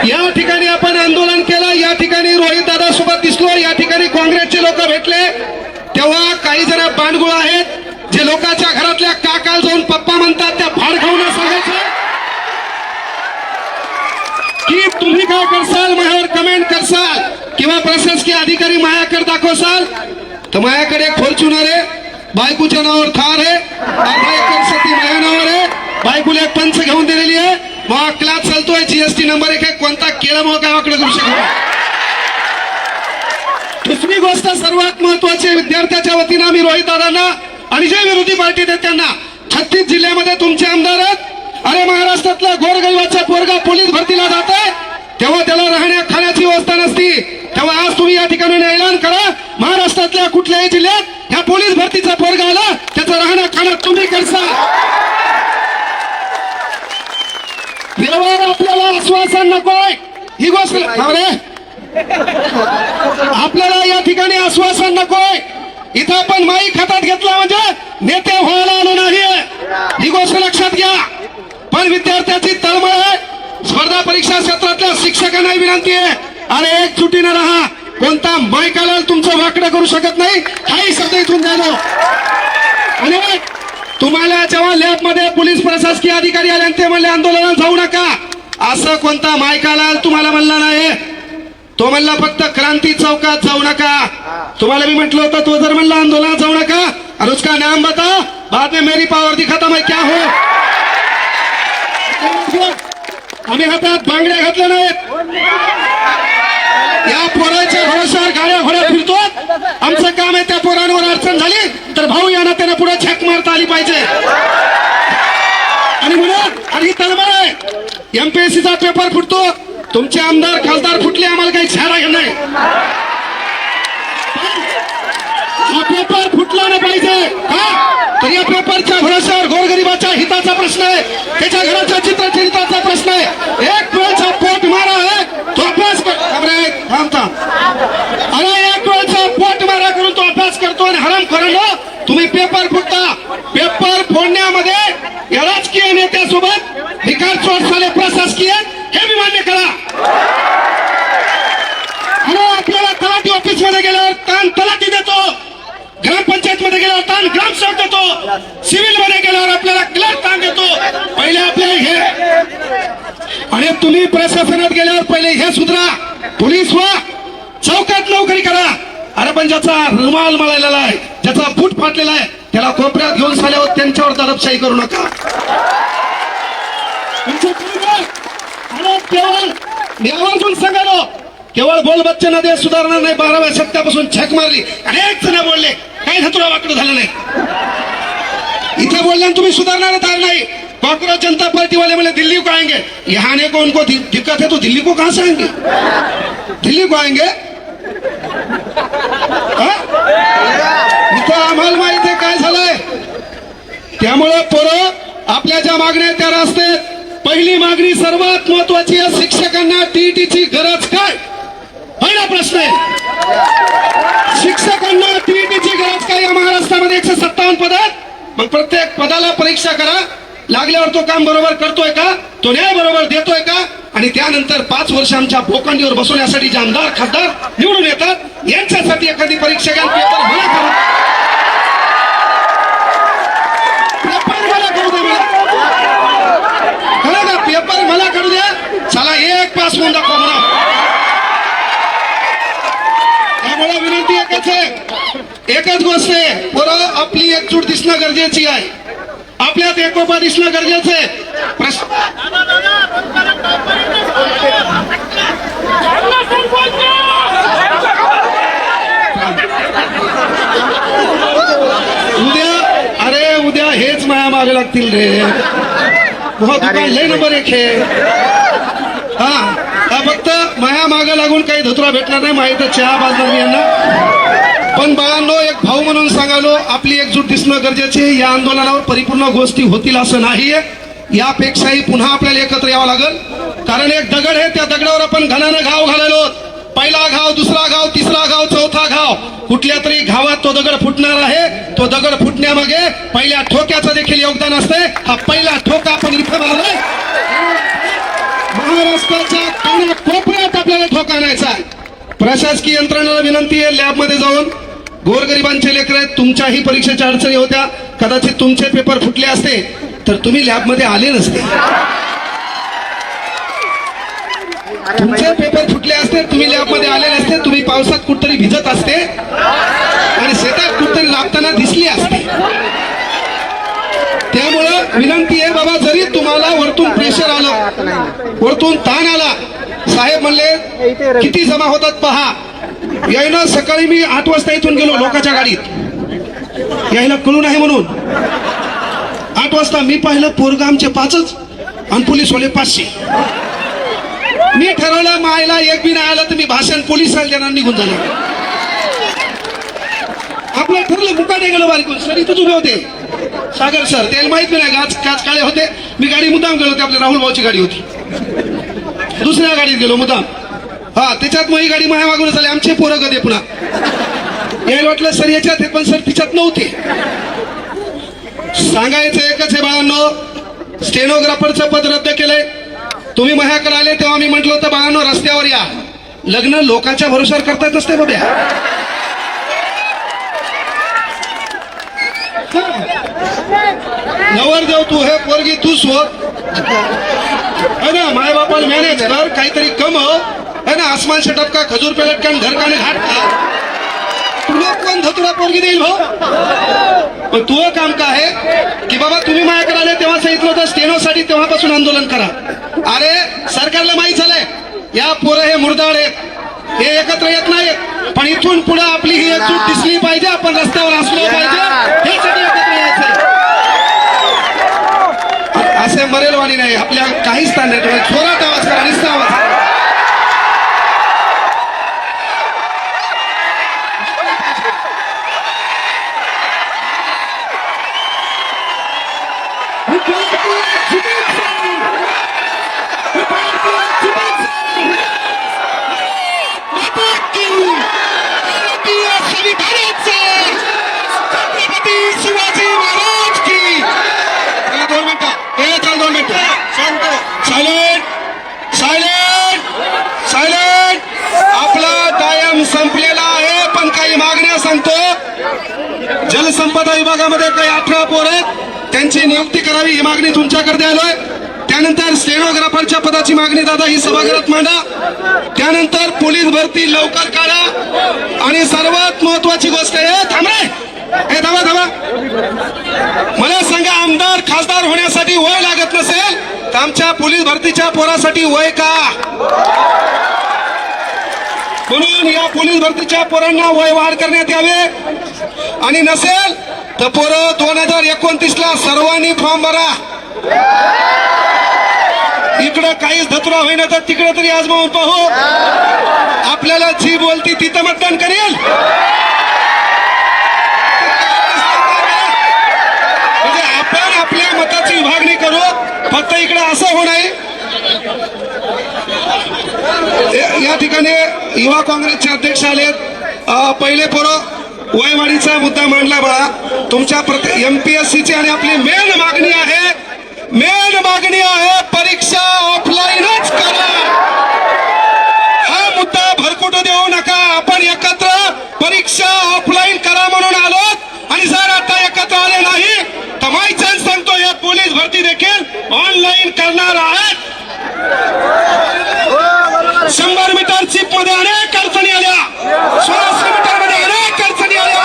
या ठिकाणी आपण आंदोलन केलं, या ठिकाणी रोहित दादा सोबत दिसलो, या ठिकाणी काँग्रेसचे लोक भेटले, तेव्हा काही जण बांडगुळ आहेत जे लोकांच्या घरातल्या काकाला जाऊन पप्पा म्हणतात त्या भाड खाऊन सांगायचं की तुम्ही काय करसाल, माझ्यावर कमेंट करसाल किंवा प्रशासकीय अधिकारी माझ्याकडे दाखवसाल तर माझ्याकडे एक फॉर्च्युनर आहे, बायकोच्या नावावर थार आहे, 8 एकर शेती माझ्या नावावर आहे, बायकोला एक पंच घेऊन दिलेली आहे, मग क्लास चालतोय, जीएसटी नंबर 1 आहे, कोणता केला मग गावाकडे करू शकतो. दुसरी गोष्ट सर्वात महत्वाची, विद्यार्थ्याच्या वतीनं मी रोहित दादांना आणि जे विरोधी पार्टी आहेत त्यांना, 36 जिल्ह्यामध्ये तुमचे आमदार आहेत. अरे महाराष्ट्रातला गोरगरिबाचा पोरगा पोलीस भरतीला जात आहे तेव्हा त्याला राहण्या खाण्याची व्यवस्था नसती, तेव्हा आज तुम्ही या ठिकाणी ऐलान करा महाराष्ट्रातल्या कुठल्याही जिल्ह्यात ह्या पोलीस भरतीचा पोरगा आला त्याचं राहणं खाणं तुम्ही करसाल. व्यवहार आपल्याला आश्वासन नकोय, ही गोष्ट आपल्याला या ठिकाणी आश्वासन नकोय. इथं आपण माईक हातात घेतला म्हणजे नेते व्हायला आलो नाहीये, ही गोष्ट लक्षात घ्या. पण विद्यार्थ्याची तळमळ आहे, स्पर्धा परीक्षा क्षेत्रातल्या शिक्षकांना विनंती आहे, अरे एकजुटीनं राहा, कोणता माईकाला तुमचं वाकडं करू शकत नाही, काही शब्द इथून जाणो. आणि तुम्हाला जेव्हा लॅबमध्ये पोलीस प्रशासकीय अधिकारी आले आणि ते म्हणले आंदोलनात जाऊ नका, असं कोणता माईकाला तुम्हाला म्हणला नाही, तो म्हणला फक्त क्रांती चौकात जाऊ नका. तुम्हाला मी म्हटलं होतं तो जर म्हणला आंदोलनात जाऊ नका और उसका नाम बता, बाद में मेरी पावर दिखाता मैं क्या हो. आम्ही हातात बांगड्या घातल्या नाहीत, या पोराच्या भरोशावर गाड्या घोड्या फिरतो. आमचं काम आहे त्या पोरांवर अडचण झाली तर भाऊ या नात्याने पुढे झक मारता आली पाहिजे. आणि म्हणून आणि तळमळ आहे, एमपीएससीचा पेपर फुटतो, तुमचे आमदार खासदार फुटले, आम्हाला काही छाडा घेणार नाही. हा पेपर फुटला नाही पाहिजे का, तर या पेपरच्या भरोशावर गोरगरिबाच्या हिताचा प्रश्न आहे, त्याच्या घराच्या चित्रचरित्राचा प्रश्न आहे. एक वेळचा पोट मारा आहे तो अभ्यास थांबता, अरे एक वेळचा पोट मारा करून तो अभ्यास करतो आणि हराम करणं तुम्ही पेपर फुटता. पेपर फोडण्यामध्ये या राजकीय नेत्यासोबत भिकार चोट झाले प्रशासकीय, हे मी मान्य करा. आणि आपल्याला तलाठी ऑफिस मध्ये गेल्यावर ताण तलाठी देतो, ग्रामपंचायत मध्ये गेल्यावर ताण ग्रामसेवक देतो, सिव्हिल मध्ये गेल्यावर आपल्याला क्लर्क ताण देतो. पहिले आपल्याला हे, आणि तुम्ही प्रशासनात गेल्यावर पहिले हे सुधरा, पोलीस व्हा, चौकात नोकरी करा. अरे पण ज्याचा रुमाल मळलेला आहे, ज्याचा बूट फाटलेला आहे, त्याला कोपऱ्यात घेऊन साल्यावर त्यांच्यावर दडपशाही करू नका. केवळ सांगालो, केवळ बोल बच्चन देश सुधारणार नाही, 12व्या शतकापासून झक मारली, अनेक जण बोलले, काही धतुरा वाकडं झालं नाही. इथे बोलल्यानं तुम्ही सुधारणार नाही. कांग्रेस जनता पार्टी वाले बोले दिल्ली को आएंगे, यहाँ ने को उनको दिक्कत है तो दिल्ली को कहां से आएंगे, दिल्ली को आएंगे. इथं आम्हाला माहिती आहे काय झालंय. त्यामुळं पोरं आपल्या ज्या मागण्या त्या रस्ते, पहिली मागणी सर्वात महत्वाची आहे, शिक्षकांना टीईटीची गरज काय, पहिला प्रश्न आहे. शिक्षकांना टीईटीची गरज काय, या महाराष्ट्रामध्ये 157 पद आहेत, मग प्रत्येक पदाला परीक्षा करा, लागल्यावर तो काम बरोबर करतोय का, तो न्याय बरोबर देतोय का, आणि त्यानंतर 5 वर्ष आमच्या भोकांडीवर बसवण्यासाठी जे आमदार खासदार निवडून येतात यांच्यासाठी एखादी परीक्षा घ्या, पेपर मला करू, पेपर मला करू दे, मला पेपर मला करू द्या, चला एक पास होऊन दाखवा मला. त्यामुळे विनंती एकच आहे, एकच गोष्ट आहे, पोरं आपली एकजूट दिसणं गरजेची आहे, आपल्यात एकोपा दिसणं गरजेचं आहे. उद्या हेच माया मागे लागतील रे, दुकान लय नंबर 1 आहे. हा फक्त माया मागे लागून काही धुतरा भेटणार नाही, माहिती चहा बाजणार यांना. पण बाळांनो, एक भाऊ म्हणून सांगालो, आपली एकजूट दिसणं गरजेचे. या आंदोलनावर परिपूर्ण गोष्टी होतील असं नाहीये, यापेक्षाही पुन्हा आपल्याला एकत्र यावं लागेल. कारण एक दगड आहे, त्या दगडावर आपण घनानं घाव घालायलो, पहिला घाव, दुसरा घाव, तिसरा घाव, चौथा घाव, कुठल्या तरी घावात तो दगड फुटणार आहे. तो दगड फुटण्यामागे पहिल्या ठोक्याचं देखील योगदान असते. हा पहिला ठोका आपण इथं मारलाय. महाराष्ट्राच्या कानाकोपऱ्यात आपल्याला ठोका आणायचा आहे. प्रशासकीय यंत्रणेला विनंती आहे, लॅबमध्ये जाऊन गोरगरिबांचे लेकर आहेत, तुमच्याही परीक्षेच्या अडचणी होत्या, कदाचित तुमचे पेपर फुटले असते तर तुम्ही लॅबमध्ये आले नसते. तुमचे पेपर फुटले असते, तुम्ही लॅबमध्ये आले नसते, तुम्ही पावसात कुठतरी भिजत असते आणि शेतात कुठतरी लागताना दिसली असते. त्यामुळं विनंती आहे बाबा, जरी तुम्हाला वरतून प्रेशर आलं, वरतून ताण आला, साहेब म्हणले किती जमा होतात पहा. यायला सकाळी मी 8 वाजता इथून गेलो लोकांच्या गाडीत, यायला कळून आहे म्हणून 8 वाजता मी पाहिलं पोरगा आमचे 5च आणि पोलीसवाले 500. मी ठरवलं मायला एक बी नाही आलं तर मी भाषण पोलिसाला देणार, निघून झालं. आपलं ठरलं, मुकाटे गेलो बारीकून. सर इथंच उभे होते, सागर सर, त्याला माहित नाही, काच काळे होते. मी गाडी मुद्दाम गेलो होते, आपल्या राहुल भाऊची गाडी होती, दुसऱ्या गाडीत गेलो मुद्दाम. हा, त्याच्यात मग ही गाडी माया मागून झाली. आमचे पोरं गदे पुन्हा यायला वाटलं सर याच्यात आहेत, पण सर तिच्यात नव्हते. सांगायचं एकच आहे बाळांनो, स्टेनोग्राफरचं पद रद्द केलंय. तुम्ही माझ्याकडे आले तेव्हा मी म्हटलं होतं बाळांनो रस्त्यावर या, लग्न लोकांच्या भरोशावर करता येत नसते बाब्या. नवर जाऊ तू, हे पोरगी तू स्वत है ना, माय बापाला मॅनेज कर, काहीतरी कम है ना. आसमान से टपका, खजूर पे लटका, घर का घाट का. तुला कोण धतुरा पोरगी देईल भाऊ? पण तुझं काम काय आहे की बाबा तुम्ही माझ्याकडे आले तेव्हा सांगितलं होतं स्टेनोसाठी, तेव्हापासून आंदोलन करा. अरे सरकारला माहीत झालंय या पोरं हे मुर्दाड आहेत, हे एकत्र येत नाहीत, पण इथून पुढे आपली ही एकजूट दिसली पाहिजे, आपण रस्त्यावर असलो पाहिजे, यासाठी एकत्र यायचं. असे मरेलवाणी नाही, आपल्या काही स्थान नाही. जोरात आवाज करा, निस्ता आवाज. संपलेला आहे, पण काही मागण्या सांगतो. जलसंपदा विभागामध्ये काही 18 पोर आहेत, त्यांची नियुक्ती करावी ही मागणी तुमच्याकडे द्यायलोय. त्यानंतर स्टेनोग्राफरच्या पदाची मागणी दादा ही सभागृहात मांडा. त्यानंतर पोलीस भरती लवकर काढा. आणि सर्वात महत्वाची गोष्ट आहे, थांबा, मला सांगा, आमदार खासदार होण्यासाठी वय लागत नसेल तर आमच्या पोलीस भरतीच्या पोरासाठी वय का? म्हणून या पोलीस भरतीच्या पोरांना वय वाढ करण्यात यावे. आणि नसेल तर पोरं 2029ला सर्वांनी फॉर्म भरा. इकडं काहीच धतुरा होईना तर तिकडे तरी आजमावून पाहू. आपल्याला जी बोलती तिथं मतदान करेल. म्हणजे आपण आपल्या मताची विभागणी करू, फक्त इकडे असं होणार. या ठिकाणी युवा काँग्रेसचे अध्यक्ष आलेत. पहिले पोरं वयवाढीचा मुद्दा मांडला बळा. तुमच्या MPSCची आणि आपली मेन मागणी आहे परीक्षा ऑफलाईनच करा. हा मुद्दा भरकुटू देऊ नका. आपण एकत्र परीक्षा ऑफलाईन करा म्हणून आलो. आणि जर आता एकत्र आले नाही तर माय चान्स सांगतो, हे पोलीस भरती देखील ऑनलाईन करणार आहेत. 100 मीटर चिप मध्ये अनेक अडचणी आल्या, 1600 मीटर मध्ये अनेक अडचणी आल्या.